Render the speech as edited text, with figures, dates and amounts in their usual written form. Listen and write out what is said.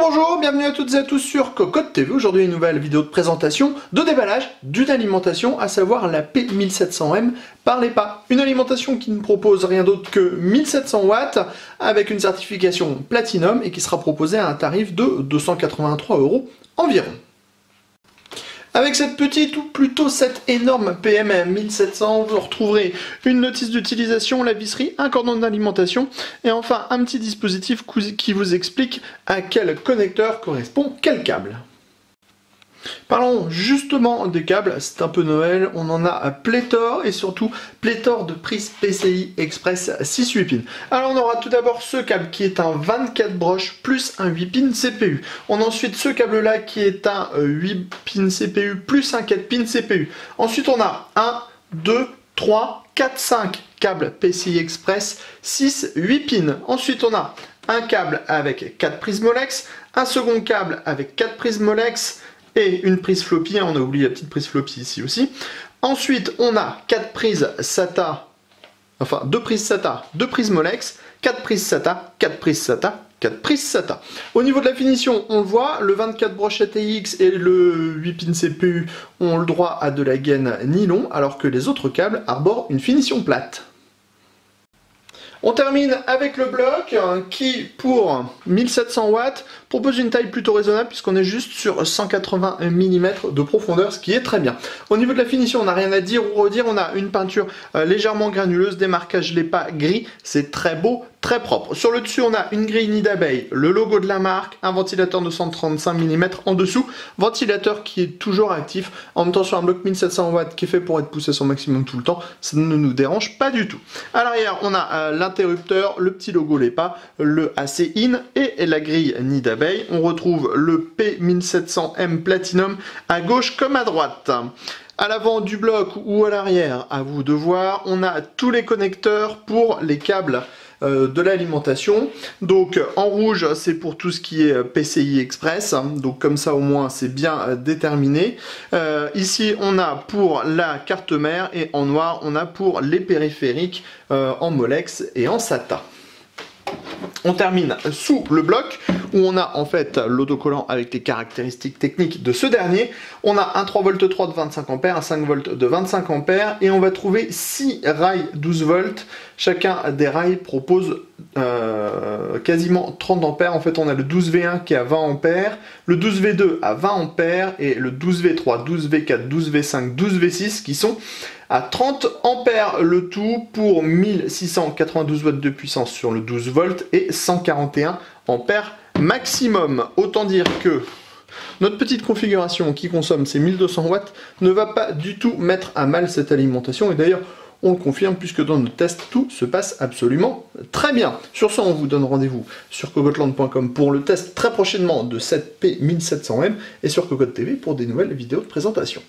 Bonjour, bienvenue à toutes et à tous sur Cocotte TV. Aujourd'hui une nouvelle vidéo de présentation de déballage d'une alimentation, à savoir la P1700M par l'EPA. Une alimentation qui ne propose rien d'autre que 1700 watts avec une certification Platinum et qui sera proposée à un tarif de 283 € environ. Avec cette petite, ou plutôt cette énorme PM 1700, vous retrouverez une notice d'utilisation, la visserie, un cordon d'alimentation et enfin un petit dispositif qui vous explique à quel connecteur correspond quel câble. Parlons justement des câbles, c'est un peu Noël, on en a pléthore et surtout pléthore de prises PCI Express 6-8 pins. Alors on aura tout d'abord ce câble qui est un 24 broches plus un 8 pins CPU. On a ensuite ce câble là qui est un 8 pins CPU plus un 4 pins CPU. Ensuite on a 1, 2, 3, 4, 5 câbles PCI Express 6, 8 pins. Ensuite on a un câble avec 4 prises Molex, un second câble avec 4 prises Molex, et une prise floppy, on a oublié la petite prise floppy ici aussi. Ensuite, on a 4 prises SATA, enfin 2 prises SATA, 2 prises Molex, 4 prises SATA, 4 prises SATA, 4 prises SATA. Au niveau de la finition, on le voit, le 24 broches ATX et le 8 pins CPU ont le droit à de la gaine nylon, alors que les autres câbles arborent une finition plate. On termine avec le bloc qui, pour 1700 watts, propose une taille plutôt raisonnable puisqu'on est juste sur 180 mm de profondeur, ce qui est très bien. Au niveau de la finition, on n'a rien à dire ou redire, on a une peinture légèrement granuleuse, des marquages LEPA gris, c'est très beau, très propre. Sur le dessus, on a une grille nid d'abeille, le logo de la marque, un ventilateur de 135 mm en dessous, ventilateur qui est toujours actif, en même temps sur un bloc 1700 watts qui est fait pour être poussé à son maximum tout le temps, ça ne nous dérange pas du tout. À l'arrière, on a l'interrupteur, le petit logo LEPA, le AC IN et la grille nid d'abeille. On retrouve le P1700M Platinum à gauche comme à droite. À l'avant du bloc ou à l'arrière, à vous de voir, on a tous les connecteurs pour les câbles de l'alimentation. Donc en rouge, c'est pour tout ce qui est PCI Express, donc comme ça au moins c'est bien déterminé. Ici on a pour la carte mère et en noir on a pour les périphériques en Molex et en SATA. On termine sous le bloc où on a en fait l'autocollant avec les caractéristiques techniques de ce dernier. On a un 3V3 de 25 A, un 5V de 25 A et on va trouver 6 rails 12 volts. Chacun des rails propose quasiment 30 A. En fait, on a le 12V1 qui est à 20 A, le 12V2 à 20 A et le 12V3, 12V4, 12V5, 12V6 qui sont à 30 A le tout pour 1692 watts de puissance sur le 12 volts et 141 A maximum. Autant dire que notre petite configuration qui consomme ces 1200 watts ne va pas du tout mettre à mal cette alimentation et d'ailleurs on le confirme puisque dans nos tests tout se passe absolument très bien. Sur ce, on vous donne rendez-vous sur cocotteland.com pour le test très prochainement de cette P1700M et sur Cocotte TV pour des nouvelles vidéos de présentation.